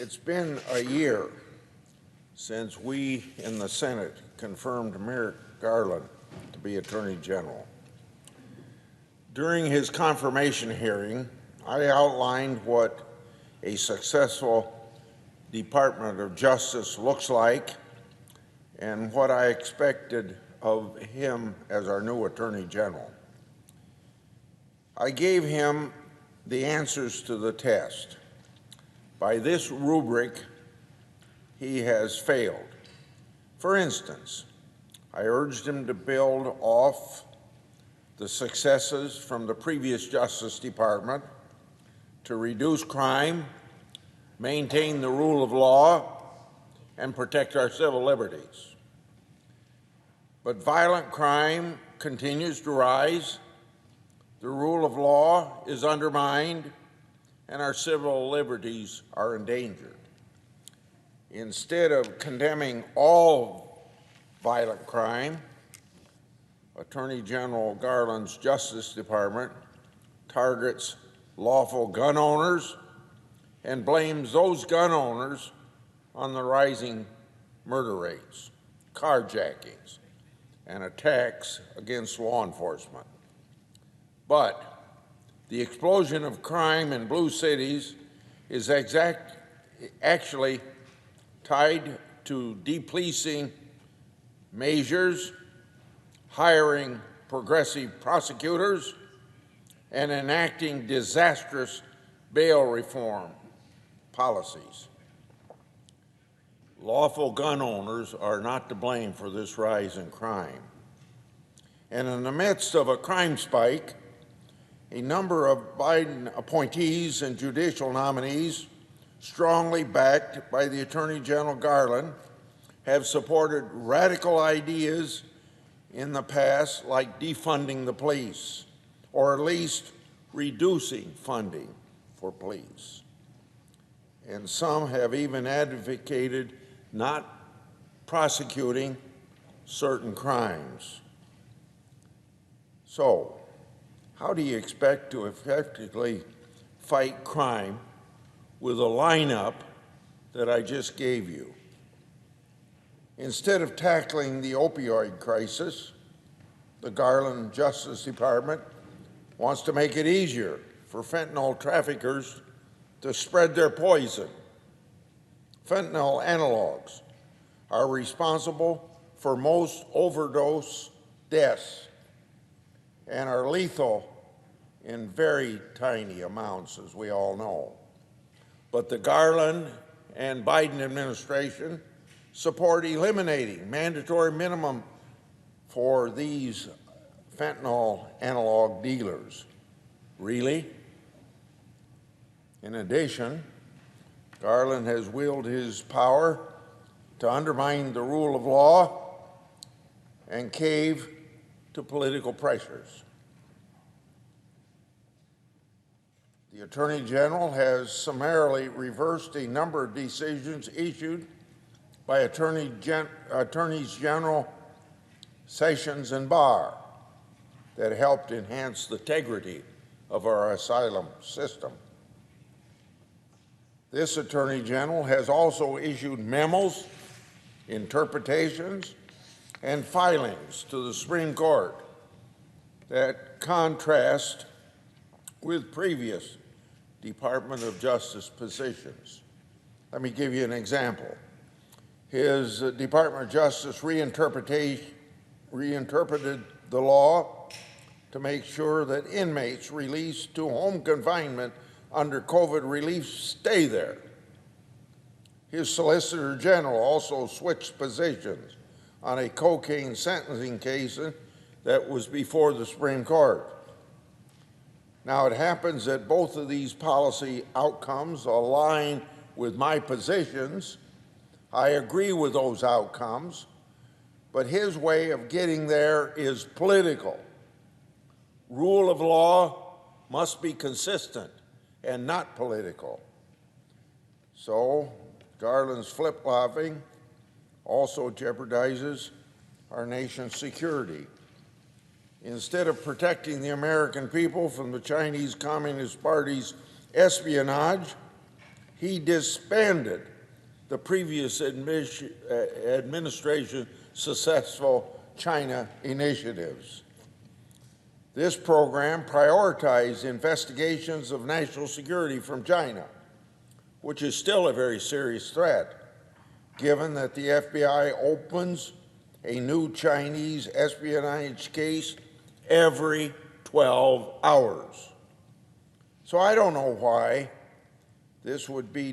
It's been a year since we in the Senate confirmed Merrick Garland to be Attorney General. During his confirmation hearing, I outlined what a successful Department of Justice looks like and what I expected of him as our new Attorney General. I gave him the answers to the test. By this rubric, he has failed. For instance, I urged him to build off the successes from the previous Justice Department to reduce crime, maintain the rule of law, and protect our civil liberties. But violent crime continues to rise, the rule of law is undermined, and our civil liberties are endangered. Instead of condemning all violent crime, Attorney General Garland's Justice Department targets lawful gun owners and blames those gun owners on the rising murder rates, carjackings, and attacks against law enforcement. But the explosion of crime in blue cities is actually tied to depolicing measures, hiring progressive prosecutors, and enacting disastrous bail reform policies. Lawful gun owners are not to blame for this rise in crime. And in the midst of a crime spike, a number of Biden appointees and judicial nominees, strongly backed by the Attorney General Garland, have supported radical ideas in the past like defunding the police, or at least reducing funding for police. And some have even advocated not prosecuting certain crimes. So, how do you expect to effectively fight crime with a lineup that I just gave you? Instead of tackling the opioid crisis, the Garland Justice Department wants to make it easier for fentanyl traffickers to spread their poison. Fentanyl analogs are responsible for most overdose deaths and are lethal in very tiny amounts, as we all know. But the Garland and Biden administration support eliminating mandatory minimum for these fentanyl analog dealers. Really? In addition, Garland has wielded his power to undermine the rule of law and cave to political pressures. The Attorney General has summarily reversed a number of decisions issued by Attorneys General Sessions and Barr that helped enhance the integrity of our asylum system. This Attorney General has also issued memos, interpretations, and filings to the Supreme Court that contrast with previous Department of Justice positions. Let me give you an example. His Department of Justice reinterpreted the law to make sure that inmates released to home confinement under COVID relief stay there. His Solicitor General also switched positions on a cocaine sentencing case that was before the Supreme Court. Now, it happens that both of these policy outcomes align with my positions. I agree with those outcomes, but his way of getting there is political. Rule of law must be consistent and not political. So, Garland's flip-flopping also jeopardizes our nation's security. Instead of protecting the American people from the Chinese Communist Party's espionage, he disbanded the previous administration's successful China initiatives. This program prioritized investigations of national security from China, which is still a very serious threat, given that the FBI opens a new Chinese espionage case every 12 hours. So I don't know why this would be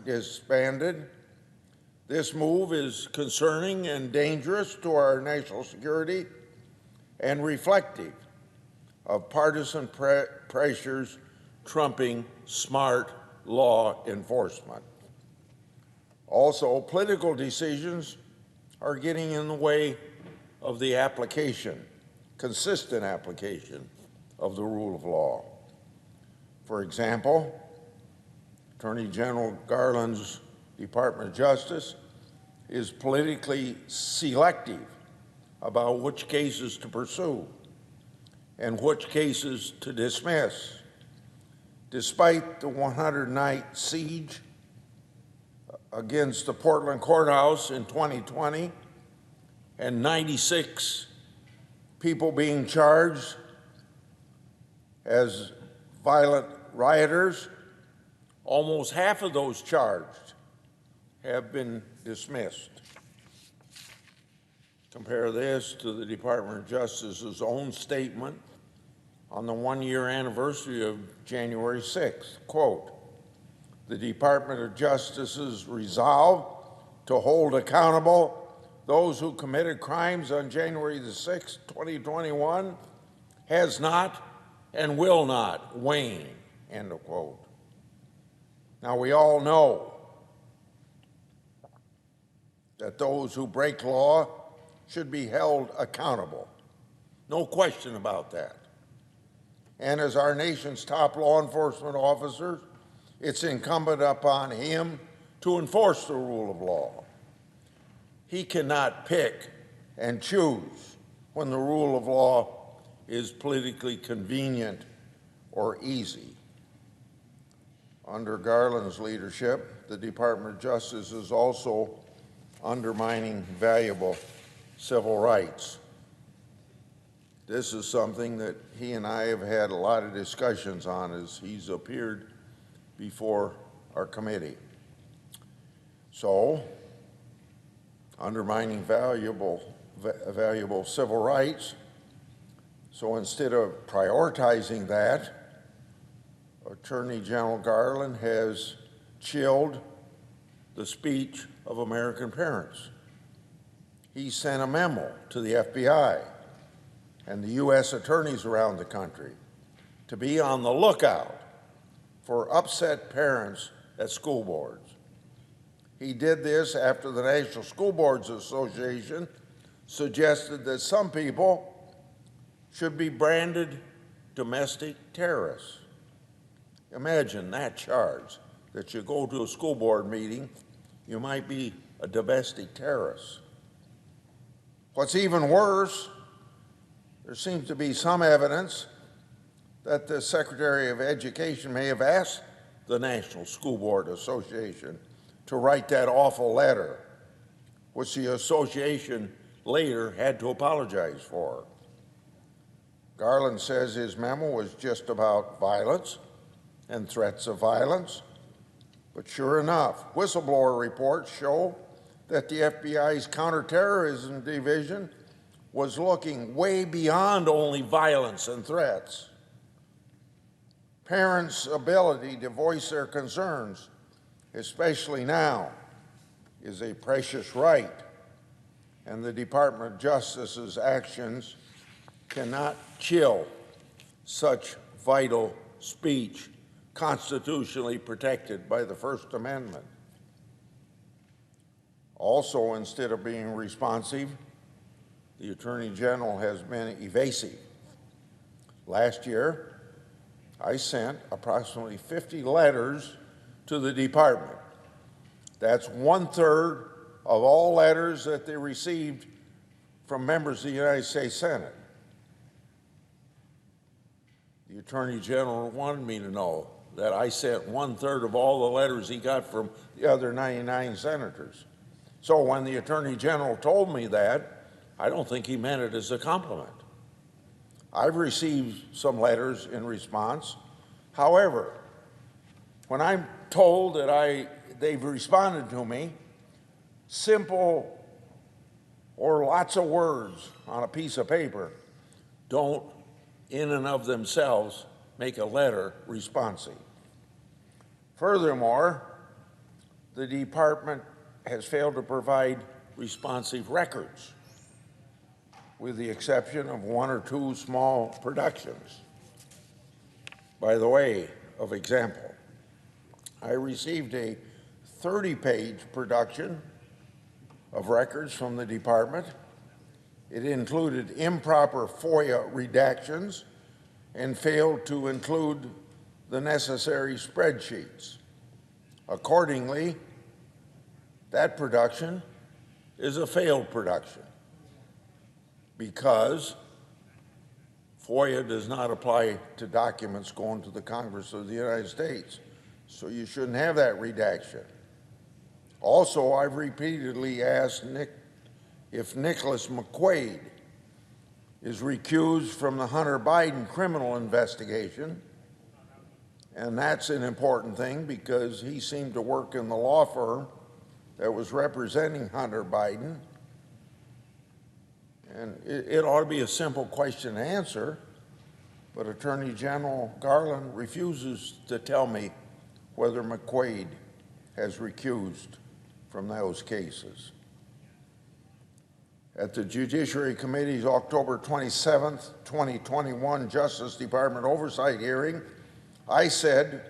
disbanded. This move is concerning and dangerous to our national security and reflective of partisan pressures trumping smart law enforcement. Also, political decisions are getting in the way of the application, consistent application of the rule of law. For example, Attorney General Garland's Department of Justice is politically selective about which cases to pursue and which cases to dismiss, despite the 100-night siege against the Portland courthouse in 2020 and 96 people being charged as violent rioters. Almost half of those charged have been dismissed. Compare this to the Department of Justice's own statement on the one-year anniversary of January 6th. Quote, "The Department of Justice's resolve to hold accountable those who committed crimes on January the 6th, 2021 has not and will not wane," end of quote. Now, we all know that those who break law should be held accountable. No question about that. And as our nation's top law enforcement officer, it's incumbent upon him to enforce the rule of law. He cannot pick and choose when the rule of law is politically convenient or easy. Under Garland's leadership, the Department of Justice is also undermining valuable civil rights. This is something that he and I have had a lot of discussions on as he's appeared before our committee. So, undermining valuable civil rights. So instead of prioritizing that, Attorney General Garland has chilled the speech of American parents. He sent a memo to the FBI and the U.S. attorneys around the country to be on the lookout for upset parents at school boards. He did this after the National School Boards Association suggested that some people should be branded domestic terrorists. Imagine that charge, that you go to a school board meeting, you might be a domestic terrorist. What's even worse, there seems to be some evidence that the Secretary of Education may have asked the National School Board Association to write that awful letter, which the association later had to apologize for. Garland says his memo was just about violence and threats of violence, but sure enough, whistleblower reports show that the FBI's counterterrorism division was looking way beyond only violence and threats. Parents' ability to voice their concerns, especially now, is a precious right, and the Department of Justice's actions cannot chill such vital speech constitutionally protected by the First Amendment. Also, instead of being responsive, the Attorney General has been evasive. Last year, I sent approximately 50 letters to the department. That's 1/3 of all letters that they received from members of the United States Senate. The Attorney General wanted me to know that I sent 1/3 of all the letters he got from the other 99 senators. So when the Attorney General told me that, I don't think he meant it as a compliment. I've received some letters in response. However, when I'm told that they've responded to me, simple or lots of words on a piece of paper don't in and of themselves make a letter responsive. Furthermore, the department has failed to provide responsive records, with the exception of 1 or 2 small productions. By the way of example, I received a 30-page production of records from the department. It included improper FOIA redactions and failed to include the necessary spreadsheets. Accordingly, that production is a failed production because FOIA does not apply to documents going to the Congress of the United States. So you shouldn't have that redaction. Also, I've repeatedly asked if Nicholas McQuaid is recused from the Hunter Biden criminal investigation. And that's an important thing because he seemed to work in the law firm that was representing Hunter Biden. And it ought to be a simple question to answer, but Attorney General Garland refuses to tell me whether McQuaid has recused from those cases. At the Judiciary Committee's October 27th, 2021 Justice Department oversight hearing, I said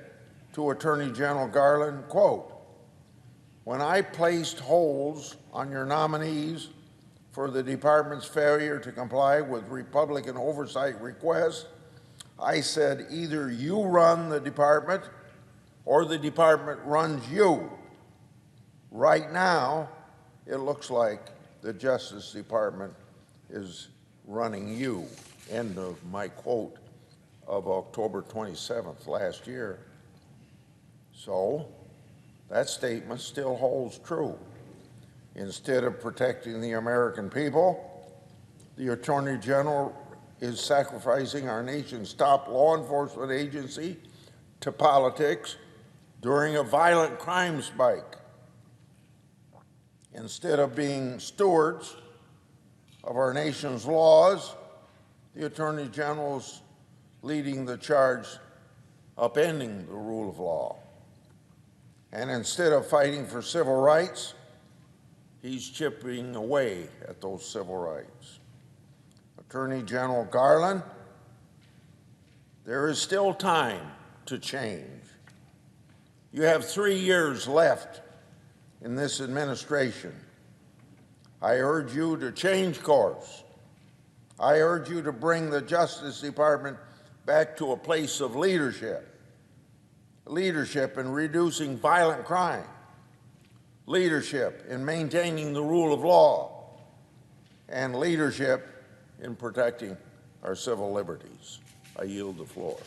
to Attorney General Garland, quote, "When I placed holds on your nominees for the department's failure to comply with Republican oversight requests, I said either you run the department or the department runs you. Right now, it looks like the Justice Department is running you." End of my quote of October 27th last year. So that statement still holds true. Instead of protecting the American people, the Attorney General is sacrificing our nation's top law enforcement agency to politics during a violent crime spike. Instead of being stewards of our nation's laws, the Attorney General's leading the charge upending the rule of law. And instead of fighting for civil rights, he's chipping away at those civil rights. Attorney General Garland, there is still time to change. You have 3 years left in this administration. I urge you to change course. I urge you to bring the Justice Department back to a place of leadership in reducing violent crime, leadership in maintaining the rule of law, and leadership in protecting our civil liberties. I yield the floor.